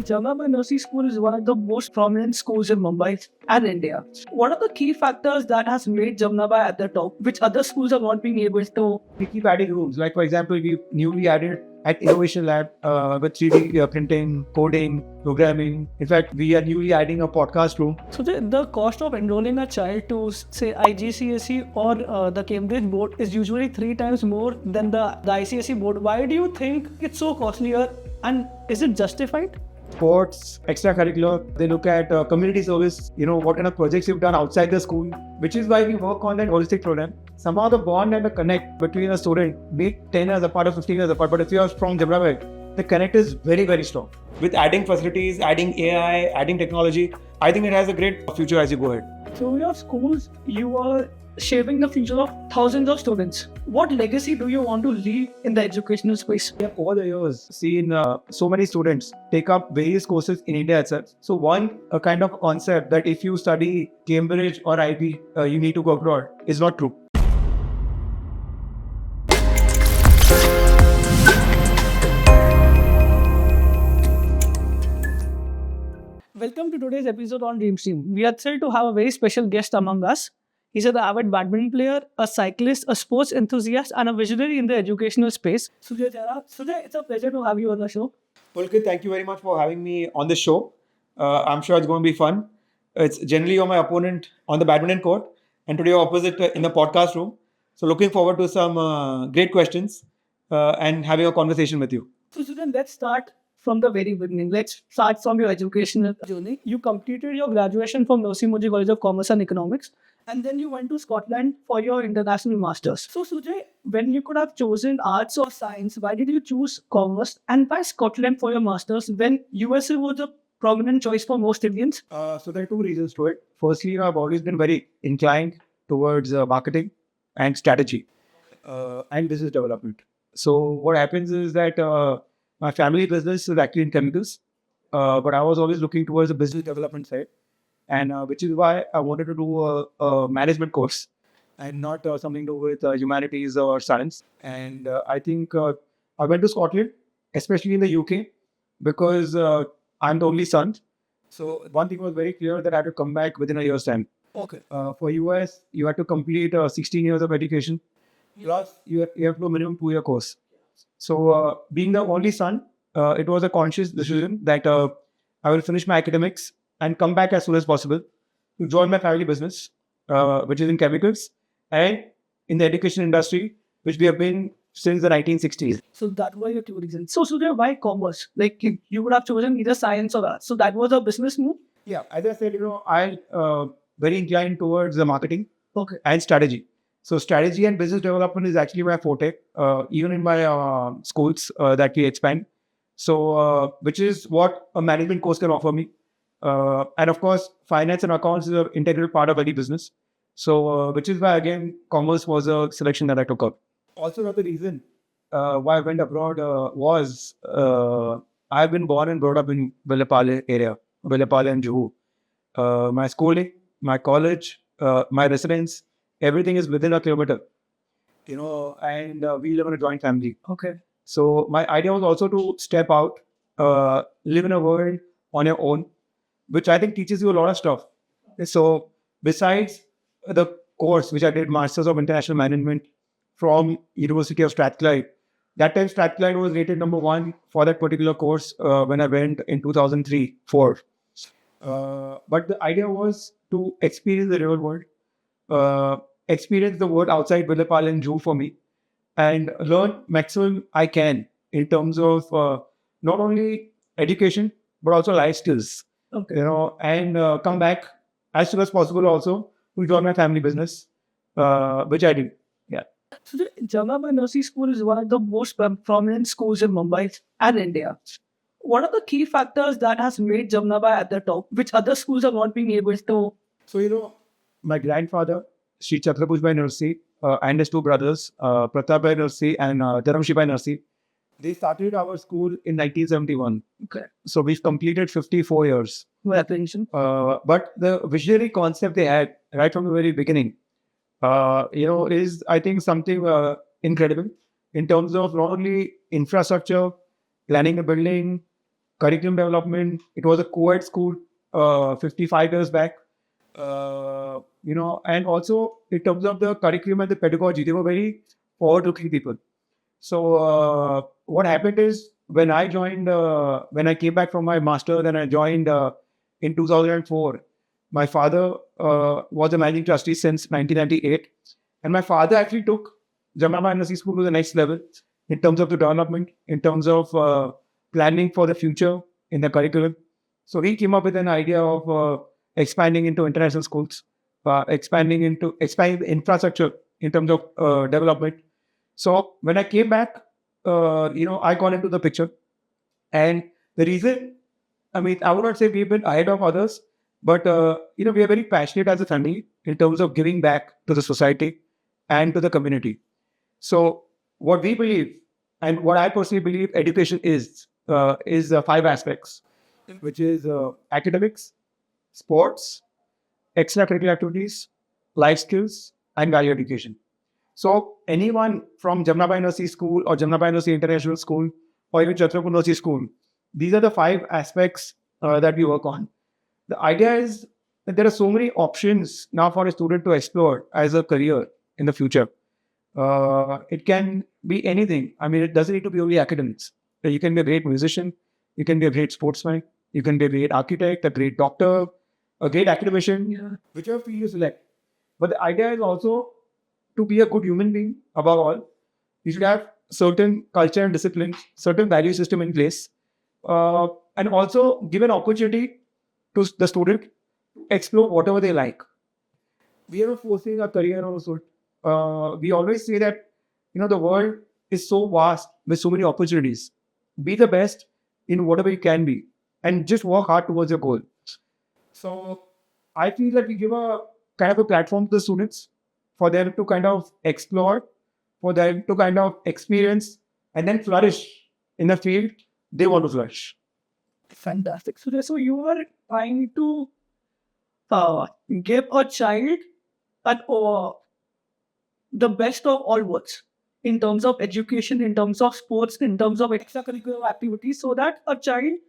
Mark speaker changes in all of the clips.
Speaker 1: Jamnabai Narsee School is one of the most prominent schools in Mumbai and India. What are the key factors that has made Jamnabai at the top, which other schools are not being able to?
Speaker 2: We keep adding rooms. Like, for example, we newly added at Innovation Lab with 3D printing, coding, programming. In fact, we are newly adding a podcast room.
Speaker 1: So the cost of enrolling a child to say IGCSE or the Cambridge board is usually 3 times more than the ICSE board. Why do you think it's so costlier, and is it justified?
Speaker 2: Sports, extracurricular, they look at community service, what kind of projects you've done outside the school, which is why we work on that holistic program. Somehow the bond and the connect between a student, be it 10 years apart or 15 years apart, but if you are from Jamnabai, the connect is very, very strong. With adding facilities, adding AI, adding technology, I think it has a great future as you go ahead.
Speaker 1: Through your schools, you are shaping the future of thousands of students. What legacy do you want to leave in the educational space?
Speaker 2: We have over the years seen so many students take up various courses in India itself. So a kind of concept that if you study Cambridge or IB, you need to go abroad is not true.
Speaker 1: Welcome to today's episode on Dream Team. We are thrilled to have a very special guest among us. He's an avid badminton player, a cyclist, a sports enthusiast, and a visionary in the educational space. Sujay Jairaj. Sujay, it's a pleasure to have you on the show.
Speaker 2: Pulkit, thank you very much for having me on the show. I'm sure it's going to be fun. It's generally you're my opponent on the badminton court, and today you're opposite in the podcast room. So looking forward to some great questions and having a conversation with you.
Speaker 1: So Sujay, let's start from the very beginning. Let's start from your educational journey. You completed your graduation from Narsee College of Commerce and Economics, and then you went to Scotland for your international masters. So Sujay, when you could have chosen arts or science, why did you choose commerce, and why Scotland for your masters when USA was a prominent choice for most Indians?
Speaker 2: So there are two reasons to it. Firstly, I've always been very inclined towards marketing and strategy and business development. So what happens is that my family business is actually in chemicals, but I was always looking towards the business development side, and which is why I wanted to do a management course and not something to do with humanities or science. And I think I went to Scotland, especially in the UK, because I'm the only son. So one thing was very clear that I had to come back within a year's time.
Speaker 1: Okay.
Speaker 2: For US, you had to complete 16 years of education, plus you have to do a minimum 2-year course. So being the only son, it was a conscious decision that I will finish my academics and come back as soon as possible to join my family business, which is in chemicals and in the education industry, which we have been since the 1960s.
Speaker 1: So that were your two reasons. So Sujay, why commerce? Like you would have chosen either science or arts. So that was a business move?
Speaker 2: Yeah, as I said, I very inclined towards the marketing and strategy. So strategy and business development is actually my forte, even in my schools that we expand. So which is what a management course can offer me. And of course, finance and accounts is an integral part of any business. So which is why, again, commerce was a selection that I took up. Also, another reason why I went abroad was I've been born and brought up in Villepale area, Villepale and Juhu. My schooling, my college, my residence, everything is within a kilometer, and we live in a joint family.
Speaker 1: Okay.
Speaker 2: So my idea was also to step out, live in a world on your own, which I think teaches you a lot of stuff. So besides the course, which I did, Masters of International Management from University of Strathclyde, that time Strathclyde was rated number 1 for that particular course when I went in 2003-04. But the idea was to experience the real world, experience the world outside Villepal and Juhu for me, and learn maximum I can in terms of not only education but also life skills.
Speaker 1: Okay.
Speaker 2: And come back as soon as possible also to join my family business, which I did. Yeah.
Speaker 1: So the Jamnabai Narsee School is one of the most prominent schools in Mumbai and India. What are the key factors that has made Jamnabai at the top, which other schools are not being able to?
Speaker 2: So, my grandfather, Sri Chhatrapati Narsee, and his two brothers, Pratapbhai Narsee and Dharamshibhai Narsee, they started our school in 1971.
Speaker 1: Okay.
Speaker 2: So we've completed 54 years.
Speaker 1: Congratulations.
Speaker 2: But the visionary concept they had right from the very beginning, is, I think, something incredible in terms of not only infrastructure, planning a building, curriculum development. It was a co-ed school 55 years back. And also in terms of the curriculum and the pedagogy, they were very forward-looking people. So what happened is when I joined, when I came back from my master, then I joined in 2004. My father was a managing trustee since 1998, and my father actually took Jamnabai Narsee School to the next level in terms of the development, in terms of planning for the future in the curriculum. So he came up with an idea of expanding into international schools, expanding infrastructure in terms of development. So when I came back, I got into the picture. And the reason, I mean, I would not say we've been ahead of others, but, we are very passionate as a family in terms of giving back to the society and to the community. So what we believe and what I personally believe education is 5 aspects, which is academics, sports, extracurricular activities, life skills, and value education. So anyone from Jamnabai Narsee School or Jamnabai Narsee International School or even Chhatrapur Narsee School, these are the 5 aspects that we work on. The idea is that there are so many options now for a student to explore as a career in the future. It can be anything. I mean, it doesn't need to be only academics. You can be a great musician, you can be a great sportsman, you can be a great architect, a great doctor, a great academician, whichever field you select. But the idea is also to be a good human being above all. You should have certain culture and discipline, certain value system in place, and also give an opportunity to the student to explore whatever they like. We are not forcing a career also. We always say that, the world is so vast with so many opportunities. Be the best in whatever you can be and just work hard towards your goal. So I feel that we give a kind of a platform to the students for them to kind of explore, for them to kind of experience and then flourish in the field they want to flourish.
Speaker 1: Fantastic. So you are trying to give a child the best of all worlds in terms of education, in terms of sports, in terms of extracurricular activities, so that a child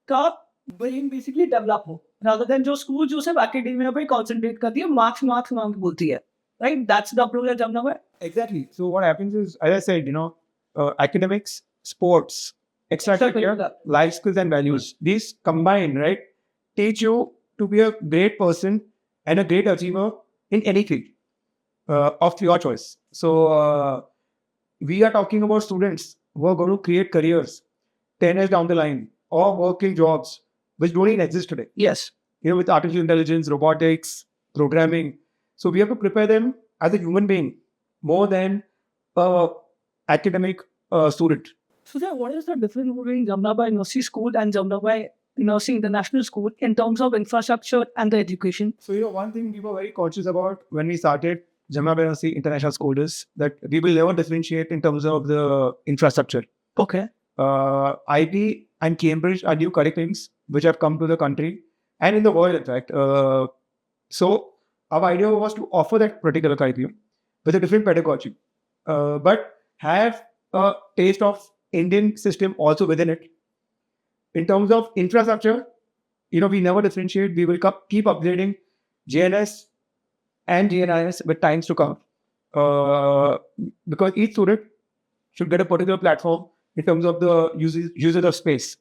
Speaker 1: का brain basically develop हो, rather than जो school जो सिर्फ academia पे concentrate करती है, marks बोलती है, right? That's the approach at Jamnabai.
Speaker 2: Exactly. So what happens is, as I said, academics, sports, extracurricular, life skills and values, these combined, right, teach you to be a great person and a great achiever in any field of your choice. So we are talking about students who are going to create careers 10 years down the line or working jobs which don't even exist today.
Speaker 1: Yes.
Speaker 2: With artificial intelligence, robotics, programming. So we have to prepare them as a human being more than academic student.
Speaker 1: So then what is the difference between Jamnabai Narsee School and Jamnabai Narsee International School in terms of infrastructure and the education?
Speaker 2: So, one thing we were very conscious about when we started Jamnabai Narsee International School is that we will never differentiate in terms of the infrastructure.
Speaker 1: Okay.
Speaker 2: IB and Cambridge are new curriculums which have come to the country and in the world, in fact. So our idea was to offer that particular curriculum with a different pedagogy, but have a taste of Indian system also within it. In terms of infrastructure, we never differentiate. We will keep upgrading JNS and GNIS with times to come, because each student should get a particular platform in terms of the usage of space.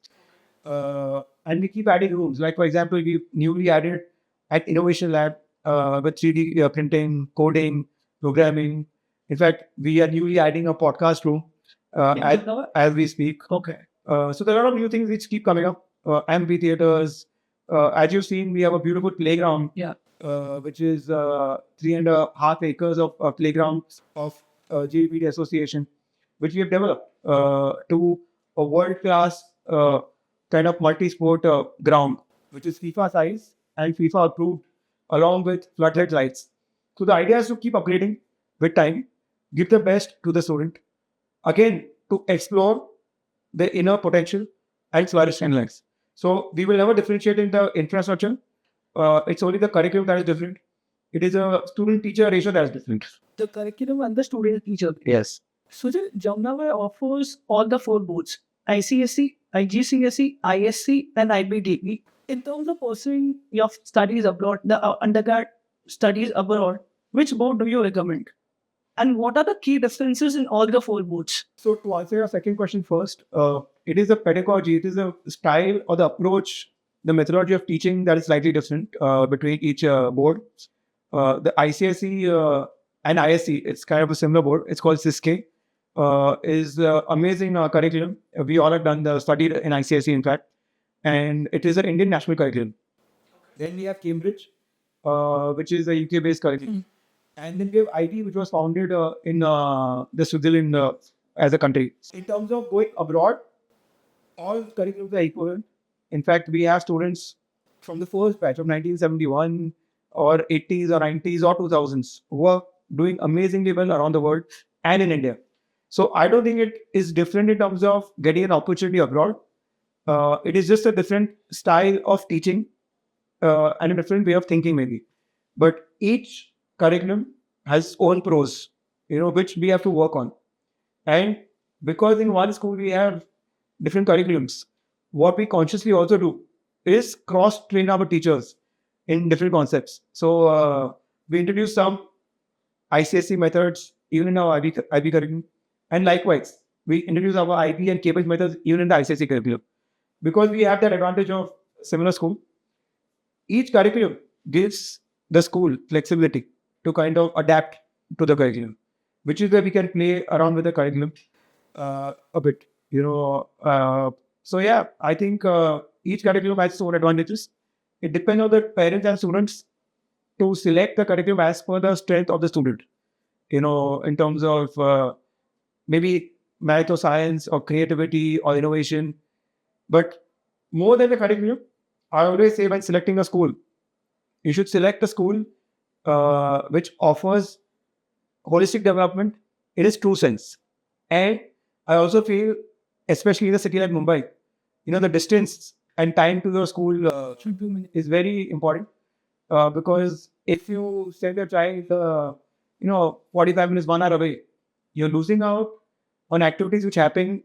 Speaker 2: And we keep adding rooms. Like, for example, we newly added an innovation lab with 3D printing, coding, programming. In fact, we are newly adding a podcast room as we speak.
Speaker 1: Okay.
Speaker 2: So there are a lot of new things which keep coming up. Amphitheaters. As you've seen, we have a beautiful playground.
Speaker 1: Yeah.
Speaker 2: Which is 3.5 acres of playground of GVD Association, which we have developed to a world-class kind of multi-sport ground, which is FIFA size and FIFA approved, along with floodlight lights. So the idea is to keep upgrading with time, give the best to the student, again, to explore their inner potential and flourish in life. So we will never differentiate in the infrastructure. It's only the curriculum that is different. It is a student-teacher ratio that is different.
Speaker 1: The curriculum and the student-teacher.
Speaker 2: Yes.
Speaker 1: So Jamnabai offers all the 4 boards: ICSE, IGCSE, ISC, and IBDP. In terms of pursuing your studies abroad, the undergrad studies abroad, which board do you recommend? And what are the key differences in all the four boards?
Speaker 2: So to answer your second question first, it is a pedagogy, it is a style or the approach, the methodology of teaching that is slightly different between each board. The ICSE and ISC, it's kind of a similar board. It's called SISK. Is amazing curriculum. We all have done the study in ICSE, in fact, and it is an Indian national curriculum. Then we have Cambridge, which is a UK-based curriculum. And then we have IB, which was founded in the Switzerland as a country. In terms of going abroad, all curriculums are equivalent. In fact, we have students from the first batch of 1971 or 80s or 90s or 2000s who are doing amazingly well around the world and in India. So I don't think it is different in terms of getting an opportunity abroad. It is just a different style of teaching and a different way of thinking maybe. But each curriculum has own pros, which we have to work on. And because in one school we have different curriculums, what we consciously also do is cross-train our teachers in different concepts. So we introduce some ICSE methods even in our IB curriculum. And likewise, we introduce our IB and Cambridge methods even in the ICSE curriculum. Because we have that advantage of similar school, each curriculum gives the school flexibility to kind of adapt to the curriculum, which is where we can play around with the curriculum a bit, So yeah, I think each curriculum has its own advantages. It depends on the parents and students to select the curriculum as per the strength of the student, in terms of maybe math or science or creativity or innovation. But more than the curriculum, I always say when selecting a school, you should select a school which offers holistic development in its true sense. And I also feel, especially in a city like Mumbai, the distance and time to the school is very important because if you send your child, 45 minutes, 1 hour away, you're losing out on activities which happen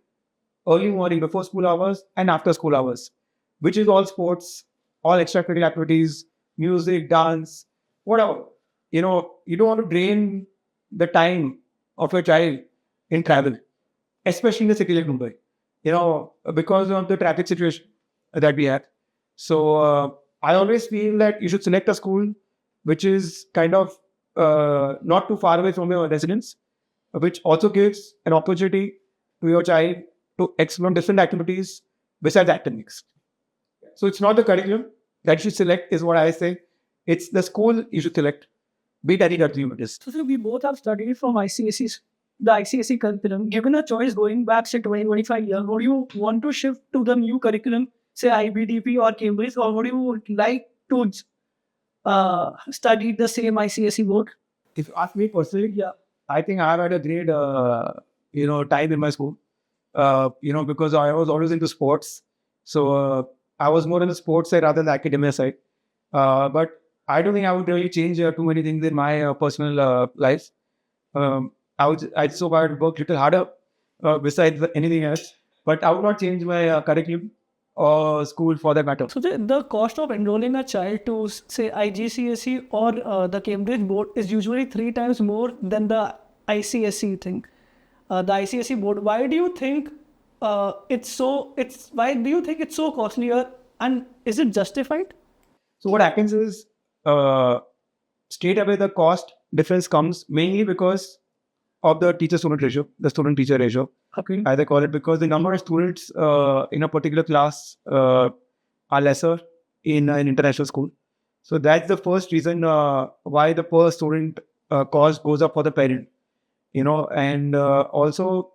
Speaker 2: early morning, before school hours and after school hours, which is all sports, all extracurricular activities, music, dance, whatever. You don't want to drain the time of your child in travel, especially in the city like Mumbai, because of the traffic situation that we have. So I always feel that you should select a school which is kind of not too far away from your residence, which also gives an opportunity to your child to explore different activities besides academics. So it's not the curriculum that you should select, is what I say. It's the school you should select. Be it any curriculum it is.
Speaker 1: So we both have studied from the ICSE curriculum. Given a choice going back, say, 20-25 years, would you want to shift to the new curriculum, say IBDP or Cambridge, or would you like to study the same ICSE board?
Speaker 2: If you ask me personally, yeah, I think I've had a great, time in my school, because I was always into sports. So I was more on the sports side rather than the academia side. But I don't think I would really change too many things in my personal life. I'd so I would work a little harder besides anything else. But I would not change my curriculum or school for that matter.
Speaker 1: So the cost of enrolling a child to, say, IGCSE or the Cambridge board is usually 3 times more than the ICSE thing. The ICSE board. Why do you think why do you think it's so costlier, and is it justified?
Speaker 2: So what happens is straight away the cost difference comes mainly because of the teacher-student ratio, the student-teacher ratio.
Speaker 1: Okay.
Speaker 2: As I call it, because the number of students in a particular class are lesser in an international school. So that's the first reason why the per student cost goes up for the parent. And also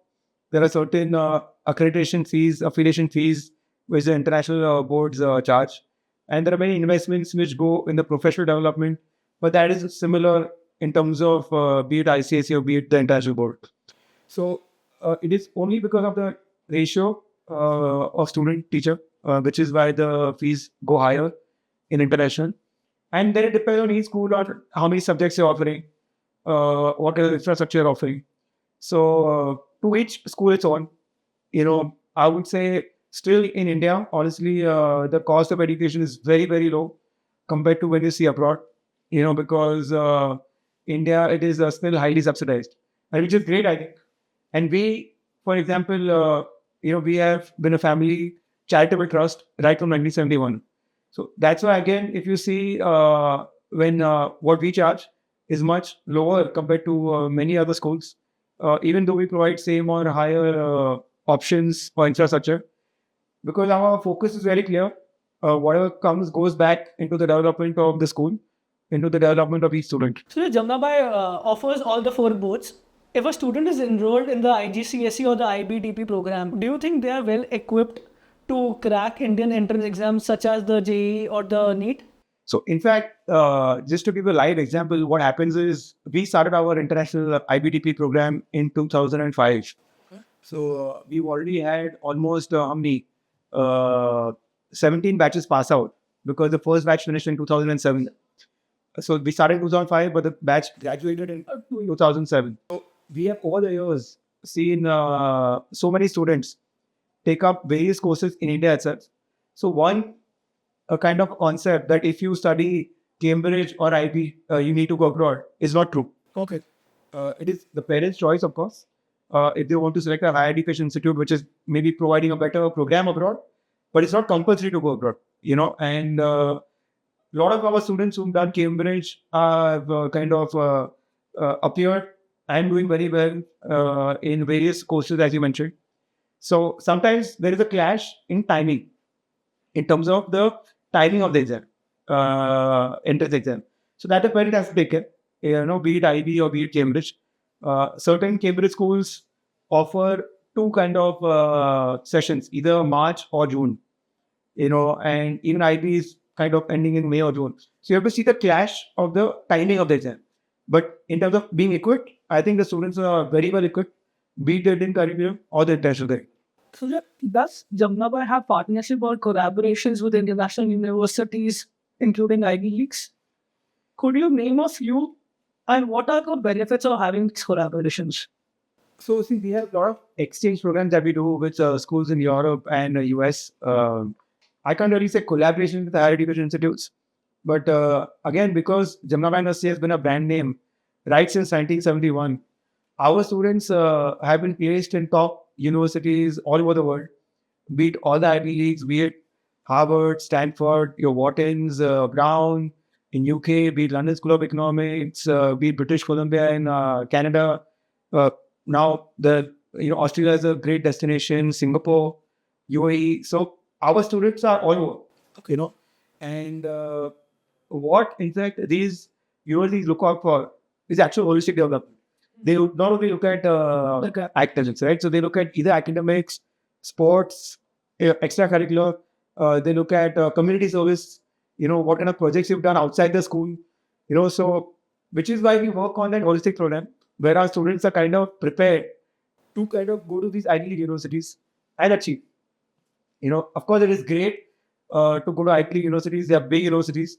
Speaker 2: there are certain accreditation fees, affiliation fees, which the international boards charge. And there are many investments which go in the professional development, but that is similar in terms of be it ICSE or be it the international board. So it is only because of the ratio of student-teacher, which is why the fees go higher in international. And then it depends on each school on how many subjects you're offering, what is the infrastructure you're offering. So to each school its own. I would say still in India, honestly, the cost of education is very, very low compared to when you see abroad, because India, it is still highly subsidized, and which is great, I think. And we, for example, we have been a family charitable trust right from 1971. So that's why, again, if you see when what we charge is much lower compared to many other schools, even though we provide same or higher options for infrastructure, because our focus is very clear. Whatever comes goes back into the development of the school, into the development of each student.
Speaker 1: So Jamnabai offers all the four boards. If a student is enrolled in the IGCSE or the IBDP program, do you think they are well equipped to crack Indian entrance exams such as the JEE or the NEET?
Speaker 2: So, in fact, just to give a live example, what happens is we started our international IBDP program in 2005. So, we've already had almost how many? 17 batches pass out, because the first batch finished in 2007. So, we started in 2005, but the batch graduated in 2007. So, we have over the years seen so many students take up various courses in India itself. So, a kind of concept that if you study Cambridge or IB, you need to go abroad is not true.
Speaker 1: Okay.
Speaker 2: It is the parents' choice, of course. If they want to select a higher education institute, which is maybe providing a better program abroad, but it's not compulsory to go abroad, And a lot of our students who've done Cambridge have appeared and doing very well in various courses, as you mentioned. So sometimes there is a clash in timing, in terms of the timing of the exam, entrance exam. So that the parent has to take care, be it IB or be it Cambridge. Certain Cambridge schools offer two kind of sessions, either March or June, and even IB is kind of ending in May or June. So you have to see the clash of the timing of the exam. But in terms of being equipped, I think the students are very well equipped, be it the Indian curriculum or the international curriculum.
Speaker 1: So does Jamnabai have partnership or collaborations with international universities, including Ivy Leagues? Could you name a few, and what are the benefits of having these collaborations?
Speaker 2: So, see, we have a lot of exchange programs that we do with schools in Europe and US. I can't really say collaboration with higher education institutes, but again, because Jamnabai Narsee has been a brand name right since 1971, our students have been placed in top universities all over the world, be it all the Ivy Leagues, be it Harvard, Stanford, your Whartons, Brown in UK, be it London School of Economics, be it British Columbia in Canada. Now Australia is a great destination, Singapore, UAE. So our students are all over, and what in fact these universities look out for is actual holistic development. They would not only look at academics, right? So they look at either academics, sports, extracurricular. They look at community service. What kind of projects you've done outside the school. So which is why we work on that holistic program, where our students are kind of prepared to kind of go to these Ivy League universities and achieve. Of course, it is great to go to Ivy League universities. They are big universities.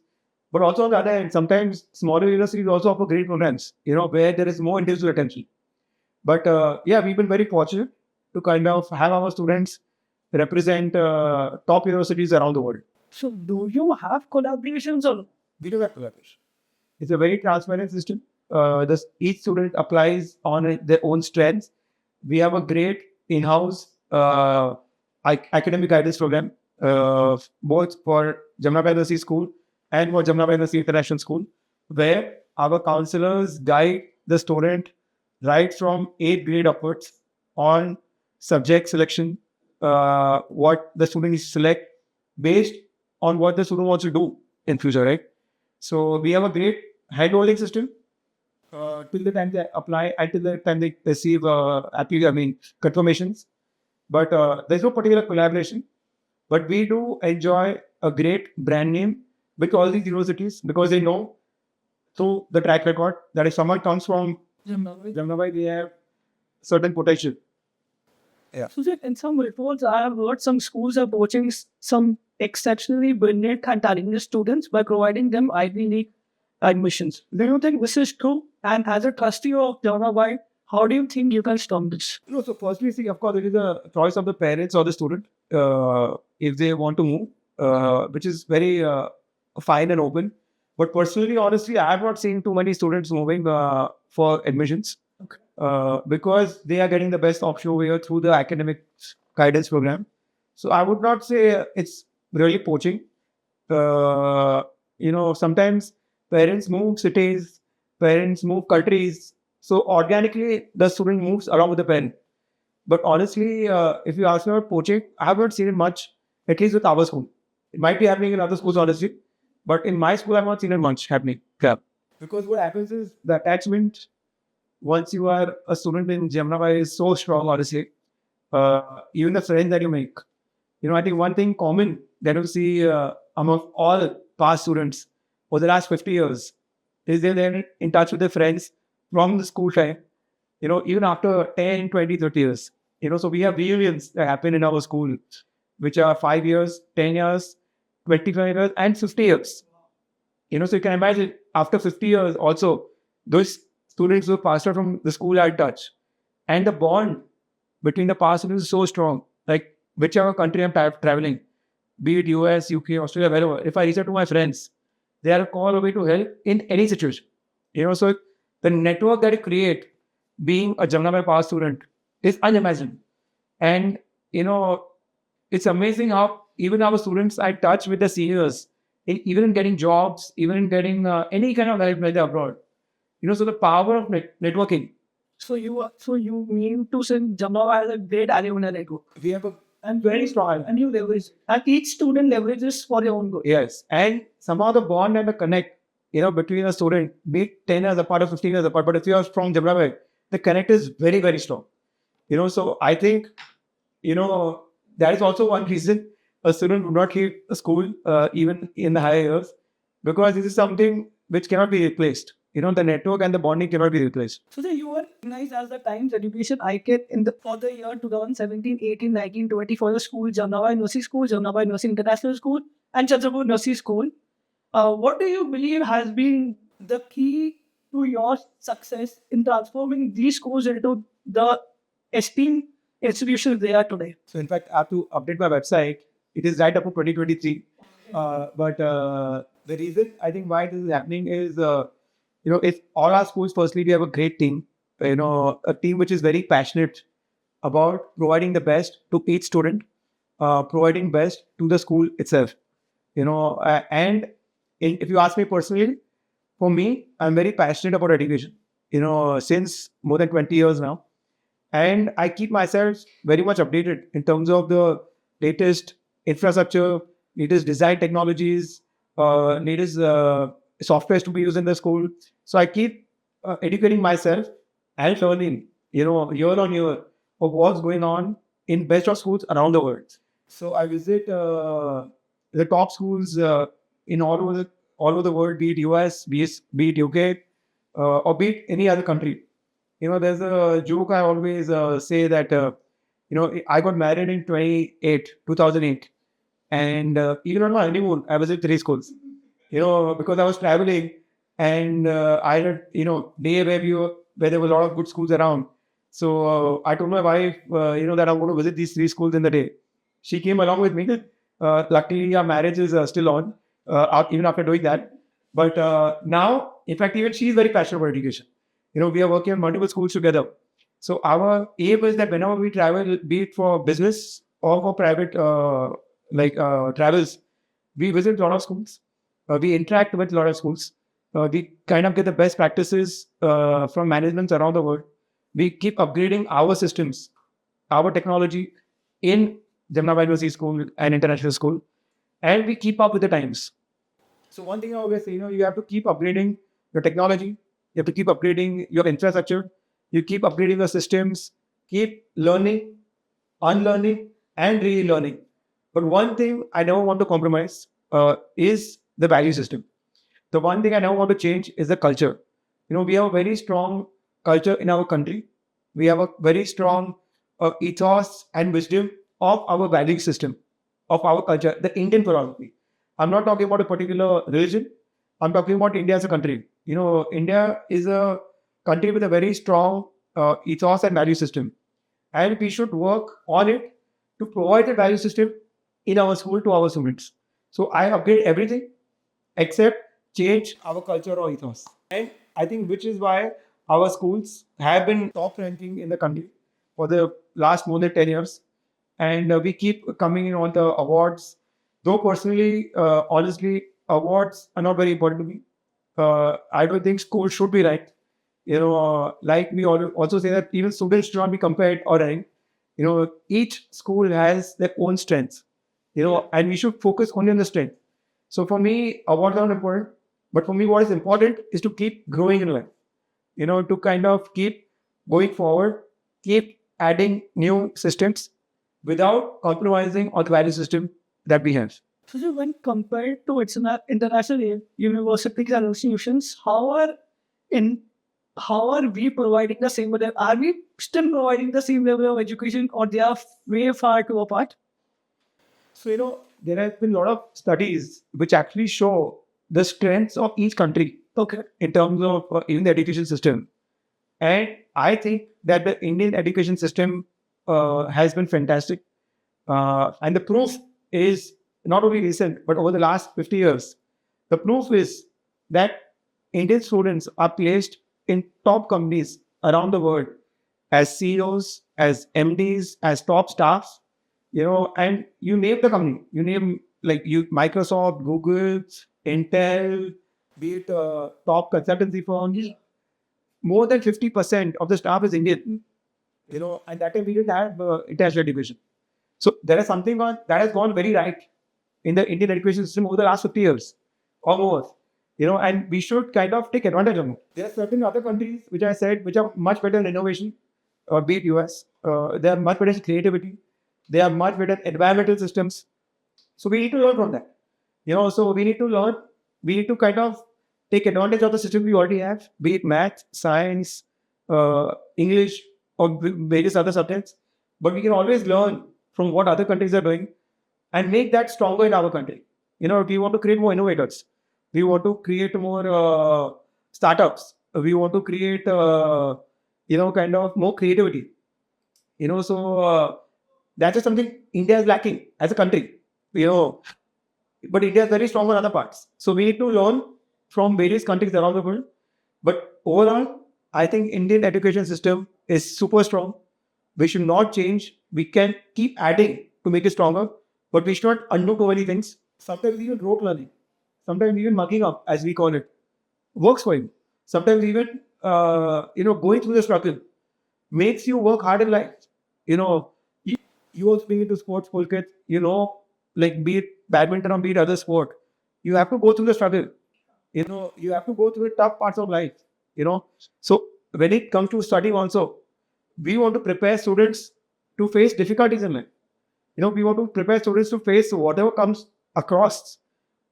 Speaker 2: But also on the other hand, sometimes smaller universities also offer great programs, where there is more individual attention. But we've been very fortunate to kind of have our students represent top universities around the world.
Speaker 1: So do you have collaborations or?
Speaker 2: We do have collaboration. It's a very transparent system. Each student applies on their own strengths. We have a great in-house academic guidance program, both for Jamnabai Narsee School and for Jamnabai Narsee International School, where our counselors guide the student right from 8th grade upwards on subject selection, what the student needs to select based on what the student wants to do in future, right? So we have a great hand-holding system till the time they apply, until the time they receive confirmations. But there's no particular collaboration. But we do enjoy a great brand name with all these universities, because they know through the track record that if someone comes from Jamnabai, they have certain potential. Yeah.
Speaker 1: So in some reports, I have heard some schools are poaching some exceptionally brilliant and talented students by providing them Ivy League admissions. Do you think this is true? And as a trustee of Jamnabai, How do you think you can stop this?
Speaker 2: No, so firstly, see, of course, it is a choice of the parents or the student if they want to move, which is very fine and open. But personally, honestly, I have not seen too many students moving for admissions because they are getting the best option over here through the academic guidance program. So I would not say it's really poaching. Sometimes parents move cities, parents move countries. So organically, the student moves along with the parent. But honestly, if you ask me about poaching, I have not seen it much, at least with our school. It might be happening in other schools, honestly. But in my school, I have not seen it much happening. Yeah. Because what happens is the attachment, once you are a student in Jamnabai, is so strong, honestly. Even the friends that you make. I think one thing common that you see among all past students for the last 50 years is they're in touch with their friends from the school time, even after 10, 20, 30 years. So we have reunions that happen in our school, which are 5 years, 10 years, 25 years, and 50 years. So you can imagine after 50 years also, those students who passed out from the school are in touch. And the bond between the past students is so strong. Like whichever country I'm traveling, be it US, UK, Australia, wherever, if I reach out to my friends, they are a call away to help in any situation. So the network that you create being a Jamnabai past student is unimaginable. And, it's amazing how even our students are in touch with the seniors, even in getting jobs, even in getting any kind of life whether abroad. So the power of networking.
Speaker 1: So you mean to say Jamnabai has a great alumni network?
Speaker 2: We have a very strong.
Speaker 1: And you leverage, and each student leverages for their own good.
Speaker 2: Yes. And somehow the bond and the connect, between a student, be it 10 years apart or 15 years apart, but if you are from Jamnabai, the connect is very, very strong. So I think, that is also one reason a student would not leave a school, even in the higher years, because this is something which cannot be replaced. The network and the bonding cannot be replaced.
Speaker 1: So you were recognized as the Times Education icon for the year 2017, 18, 19, 20 for the school, Jamnabai Narsee School, Jamnabai Narsee International School, and Chandrapur Narsee School. What do you believe has been the key to your success in transforming these schools into the esteemed institutions they are today?
Speaker 2: So in fact, I have to update my website. It is right up to 2023. But the reason I think why this is happening is, if all our schools, firstly, we have a great team, a team which is very passionate about providing the best to each student, providing best to the school itself, and if you ask me personally, for me, I'm very passionate about education, since more than 20 years now. And I keep myself very much updated in terms of the latest infrastructure, latest design technologies, latest softwares to be used in the school. So I keep educating myself and learning, year on year of what's going on in best of schools around the world. So I visit the top schools in all over the world, be it US, be it UK, or be it any other country. There's a joke I always say that, I got married in 2008, and even on my honeymoon, I was at 3 schools, because I was traveling, and I had, day where there were a lot of good schools around. So I told my wife, that I'm going to visit these 3 schools in the day. She came along with me. Luckily, our marriage is still on, even after doing that. But now, in fact, even she is very passionate about education. We are working on multiple schools together. So our aim is that whenever we travel, be it for business or for private travels, we visit a lot of schools. We interact with a lot of schools. We kind of get the best practices from managements around the world. We keep upgrading our systems, our technology in Jamnabai Narsee School and International School, and we keep up with the times. So one thing I always say, you have to keep upgrading your technology. You have to keep upgrading your infrastructure. You keep upgrading your systems. Keep learning, unlearning, and relearning. But one thing I never want to compromise is the value system. The one thing I never want to change is the culture. We have a very strong culture in our country. We have a very strong ethos and wisdom of our value system, of our culture, the Indian philosophy. I'm not talking about a particular religion. I'm talking about India as a country. India is a country with a very strong ethos and value system. And we should work on it to provide the value system in our school to our students. So I upgrade everything except change our culture or ethos. And I think which is why our schools have been top ranking in the country for the last more than 10 years. And we keep coming in on the awards. Though personally, honestly, awards are not very important to me. I don't think school should be ranked. Like we also say that even students should not be compared or ranked. Each school has their own strengths. And we should focus only on the strength. So for me, awards are not important. But for me, what is important is to keep growing in life. To kind of keep going forward, keep adding new systems without compromising on the value system that we have.
Speaker 1: So when compared to international universities and institutions, how are we providing the same level? Are we still providing the same level of education, or they are way far too apart?
Speaker 2: So there have been a lot of studies which actually show the strengths of each country.
Speaker 1: Okay.
Speaker 2: In terms of even the education system. And I think that the Indian education system has been fantastic. And the proof is not only recent, but over the last 50 years. The proof is that Indian students are placed in top companies around the world as CEOs, as MDs, as top staffs, and you name the company. You name Microsoft, Google, Intel, be it top consultancy firms, more than 50% of the staff is Indian. And that time we didn't have international education. So there is something that has gone very right in the Indian education system over the last 50 years or more. And we should kind of take advantage of it. There are certain other countries, which I said, which are much better in innovation, be it US. They are much better in creativity. They are much better in environmental systems. So we need to learn from that. So we need to learn. We need to kind of take advantage of the system we already have, be it math, science, English, or various other subjects. But we can always learn from what other countries are doing and make that stronger in our country. We want to create more innovators. We want to create more startups. We want to create, kind of more creativity. So that is something India is lacking as a country. But India is very strong on other parts. So we need to learn from various countries around the world. But overall, I think Indian education system is super strong. We should not change. We can keep adding to make it stronger, but we should not undo too many things. Sometimes even rote learning, sometimes even mugging up, as we call it, works for you. Sometimes even going through the struggle makes you work hard in life. You also being into sports, full kids, be it badminton or be it other sport, you have to go through the struggle. You have to go through the tough parts of life. So when it comes to studying also, we want to prepare students to face difficulties in life. We want to prepare students to face whatever comes across.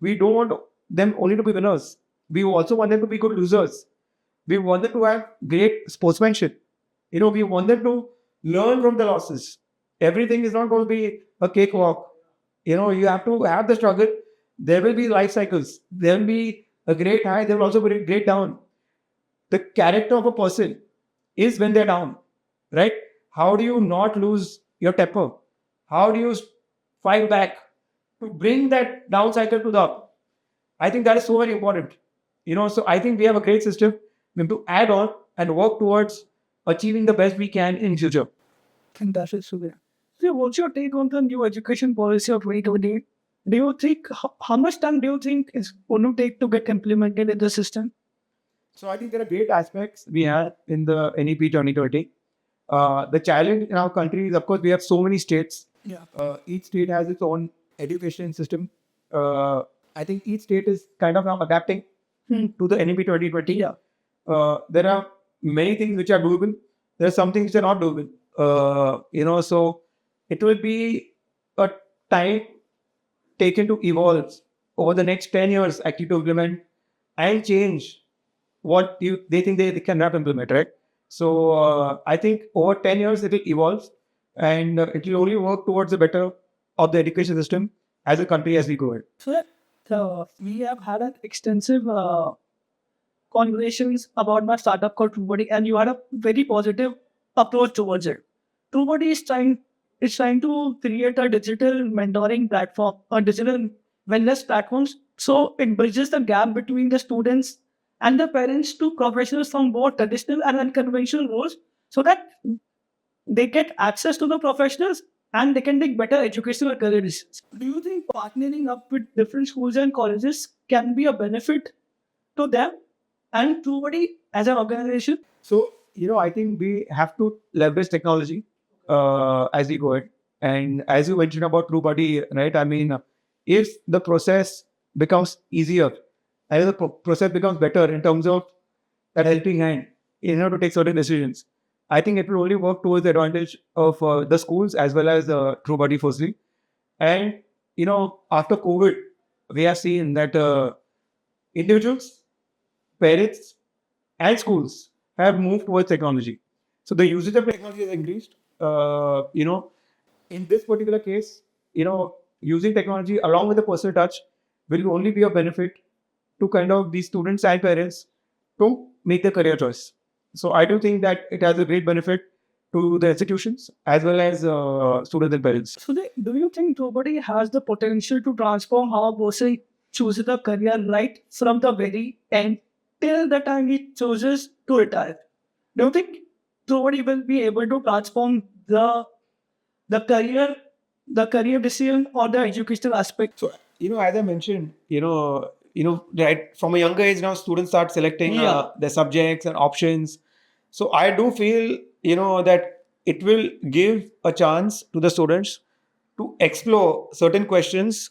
Speaker 2: We don't want them only to be winners. We also want them to be good losers. We want them to have great sportsmanship. We want them to learn from the losses. Everything is not going to be a cakewalk. You have to have the struggle. There will be life cycles. There will be a great high. There will also be a great down. The character of a person is when they're down, right? How do you not lose your temper? How do you fight back to bring that down cycle to the up? I think that is so very important. So I think we have a great system. We have to add on and work towards achieving the best we can in future.
Speaker 1: Fantastic, Sujay. So what's your take on the new education policy of 2020? Do you think, how much time do you think is going to take to get implemented in the system?
Speaker 2: So I think there are great aspects we have in the NEP 2020. The challenge in our country is, of course, we have so many states.
Speaker 1: Yeah.
Speaker 2: Each state has its own education system. I think each state is kind of now adapting to the NEP 2020.
Speaker 1: Yeah.
Speaker 2: There are many things which are doable. There are some things which are not doable. So it will be a time taken to evolve over the next 10 years actually to implement and change what they think they cannot implement, right? So I think over 10 years it will evolve and it will only work towards the better of the education system as a country as we go ahead.
Speaker 1: So we have had an extensive conversations about my startup called TrueBuddy, and you had a very positive approach towards it. TrueBuddy is trying to create a digital mentoring platform, a digital wellness platforms. So it bridges the gap between the students and the parents to professionals from both traditional and unconventional roles, so that they get access to the professionals and they can take better educational and career decisions. Do you think partnering up with different schools and colleges can be a benefit to them and to TrueBuddy as an organization?
Speaker 2: So, I think we have to leverage technology as we go ahead. And as you mentioned about TrueBuddy, right? I mean, if the process becomes easier, and the process becomes better in terms of that helping hand, to take certain decisions, I think it will only work towards the advantage of the schools as well as TrueBuddy firstly. And, after COVID, we have seen that individuals, parents, and schools have moved towards technology. So the usage of technology has increased. In this particular case, using technology along with the personal touch will only be a benefit to kind of these students and parents to make their career choice. So I do think that it has a great benefit to the institutions as well as students and parents.
Speaker 1: So, do you think TrueBuddy has the potential to transform how a person chooses a career right from the very end till the time he chooses to retire? Do you think TrueBuddy will be able to transform the career decision or the educational aspect?
Speaker 2: So, as I mentioned, right from a younger age now, students start selecting their subjects and options. So I do feel, that it will give a chance to the students to explore certain questions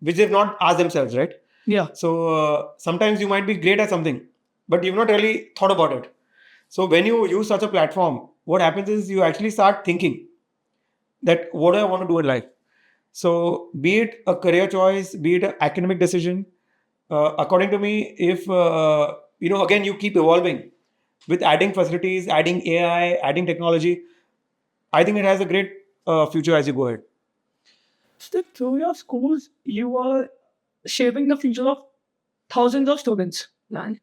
Speaker 2: which they've not asked themselves, right?
Speaker 1: Yeah.
Speaker 2: So sometimes you might be great at something, but you've not really thought about it. So when you use such a platform, what happens is you actually start thinking that what do I want to do in life? So be it a career choice, be it an academic decision, according to me, if, again, you keep evolving with adding facilities, adding AI, adding technology, I think it has a great future as you go ahead.
Speaker 1: So through your schools, you are shaping the future of thousands of students. Man,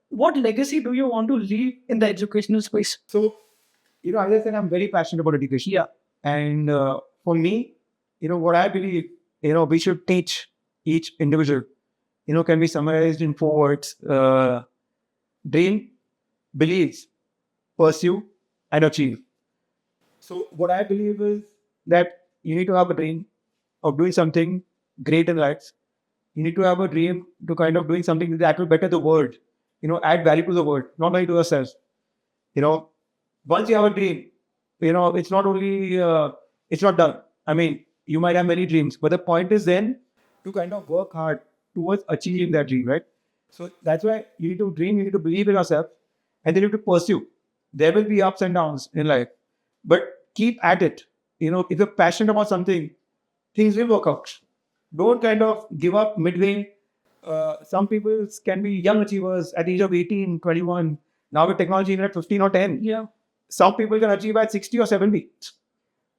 Speaker 1: what legacy do you want to leave in the educational space?
Speaker 2: So, as I said, I'm very passionate about education.
Speaker 1: Yeah.
Speaker 2: And for me, what I believe, we should teach each individual, can be summarized in 4 words: dream, believe, pursue, and achieve. So what I believe is that you need to have a dream of doing something great in life. You need to have a dream to kind of doing something that will better the world, add value to the world, not only to yourself. Once you have a dream, it's not only, it's not done. I mean, you might have many dreams, but the point is then to kind of work hard towards achieving that dream, right? So that's why you need to dream, you need to believe in yourself, and then you have to pursue. There will be ups and downs in life, but keep at it. If you're passionate about something, things will work out. Don't kind of give up midway. Some people can be young achievers at the age of 18, 21. Now with technology, even at 15 or 10.
Speaker 1: Yeah.
Speaker 2: Some people can achieve at 60 or 70.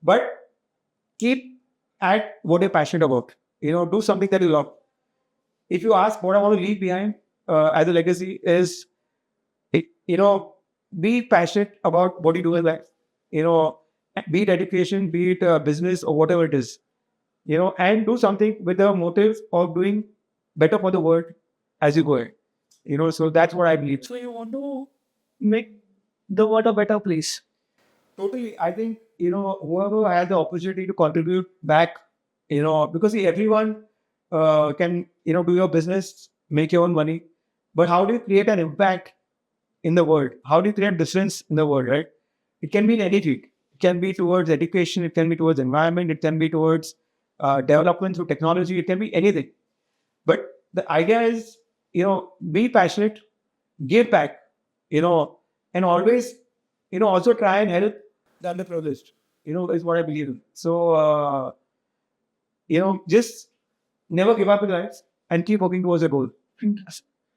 Speaker 2: But keep at what you're passionate about. Do something that you love. If you ask what I want to leave behind as a legacy is, be passionate about what you do in life. Be it education, be it business or whatever it is. And do something with the motive of doing better for the world as you go ahead. So that's what I believe.
Speaker 1: So you want to make the world a better place?
Speaker 2: Totally. I think, whoever has the opportunity to contribute back, because everyone can, do your business, make your own money. But how do you create an impact in the world? How do you create difference in the world, right? It can be in anything. It can be towards education. It can be towards environment. It can be towards development through technology. It can be anything. But the idea is, be passionate, give back, and always, also try and help the underprivileged, is what I believe in. So, just never give up in life and keep working towards a goal.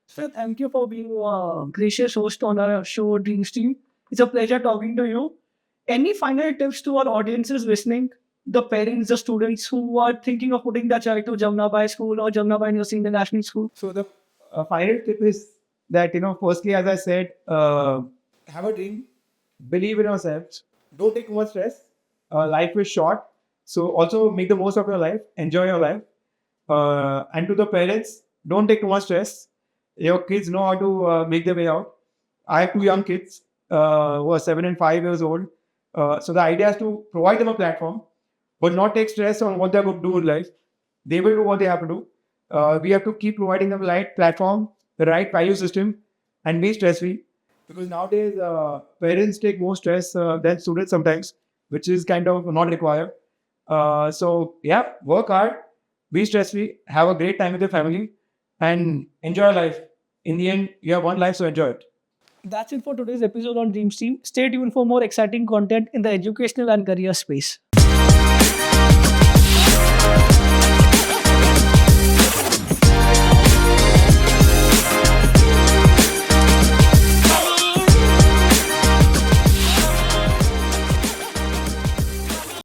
Speaker 1: Sir, thank you for being a gracious host on our show, Dreams Team. It's a pleasure talking to you. Any final tips to our audiences listening, the parents, the students who are thinking of putting their child to Jamnabai School or Jamnabai Narsee School?
Speaker 2: So the final tip is that, firstly, as I said, have a dream, believe in yourselves, don't take too much stress. Life is short. So also make the most of your life, enjoy your life. And to the parents, don't take too much stress. Your kids know how to make their way out. I have two young kids who are 7 and 5 years old. So the idea is to provide them a platform, but not take stress on what they're going to do in life. They will do what they have to do. We have to keep providing them the right platform, the right value system, and be stress free. Because nowadays, parents take more stress than students sometimes, which is kind of not required. So, yeah, work hard, be stress free, have a great time with your family, and enjoy life. In the end, you have one life, so enjoy it.
Speaker 1: That's it for today's episode on Dreams Team. Stay tuned for more exciting content in the educational and career space.